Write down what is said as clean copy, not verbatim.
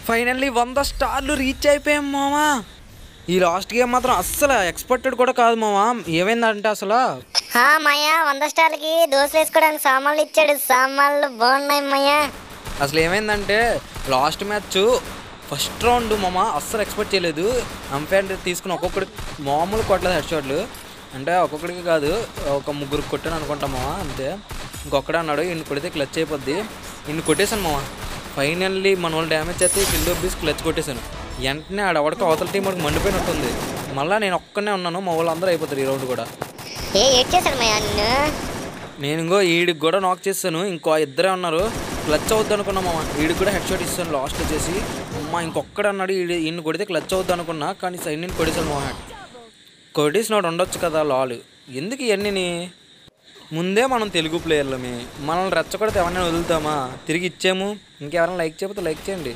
Finally 100 స్టార్లు reach అయిపోయాం మామా. ఈ లాస్ట్ గేమ్ మాత్రం అస్సలు ఎక్స్పెక్టెడ్ కూడా కాదు మామా. ఏమైందంటే అసలు మాయా 100 స్టార్లకి దోశలు వేసుకోవడానికి సామాన్లు ఇచ్చాడు. సామాన్లు బాగున్నాయి మాయా. అసలు ఏమైందంటే లాస్ట్ మ్యాచ్ ఫస్ట్ రౌండ్ మామ అస్సలు ఎక్స్పెక్ట్ చేయలేదు. అంపైర్ తీసుకుని ఒక్కొక్కడి మామూలు కొట్టలేదు హెడ్ షాట్లు. అంటే ఒక్కొక్కడికి కాదు, ఒక ముగ్గురికి కొట్టాను అనుకుంటాం మామ, అంతే. ఇంకొక్కడే అన్నాడు ఇన్ని కొడితే క్లచ్ అయిపోద్ది. ఇన్ని కొట్టేశాను మామ. ఫైనల్లీ మన వాళ్ళు డ్యామేజ్ చేస్తే కిల్ దొబ్బేసి క్లచ్ కొట్టేశాను. వెంటనే ఆడవడక అవతల టీం వాడికి మండిపోయినట్టుంది. మళ్ళీ నేను ఒక్కనే ఉన్నాను, మా వాళ్ళు అందరూ అయిపోతారు ఈ రౌండ్ కూడా. ఏం చేశాడు మాయా నిన్ను? నేను ఇంకో ఈడికి కూడా నాక్ చేస్తాను. ఇంకో ఇద్దరే ఉన్నారు. క్లచ్ అవుద్ది అనుకున్నా మామ. ఈడికి కూడా హెడ్ షాట్ ఇస్తాను లాస్ట్ వచ్చేసి. అమ్మ ఇంకొక్కడ అన్నాడు, ఈయన కొడితే క్లచ్ అవుద్ది అనుకున్నా, కానీ సైడ్ నేను కొడేసాను మామ. కొట్టేసినాడు ఉండొచ్చు కదా లాల్. ఎందుకు ఇవన్నీ? ముందే మనం తెలుగు ప్లేయర్లమే, మనల్ని రెచ్చగొడితే ఎవరైనా వదులుతామా? తిరిగి ఇచ్చాము. ఇంకెవరైనా లైక్ చేయకపోతే లైక్ చేయండి.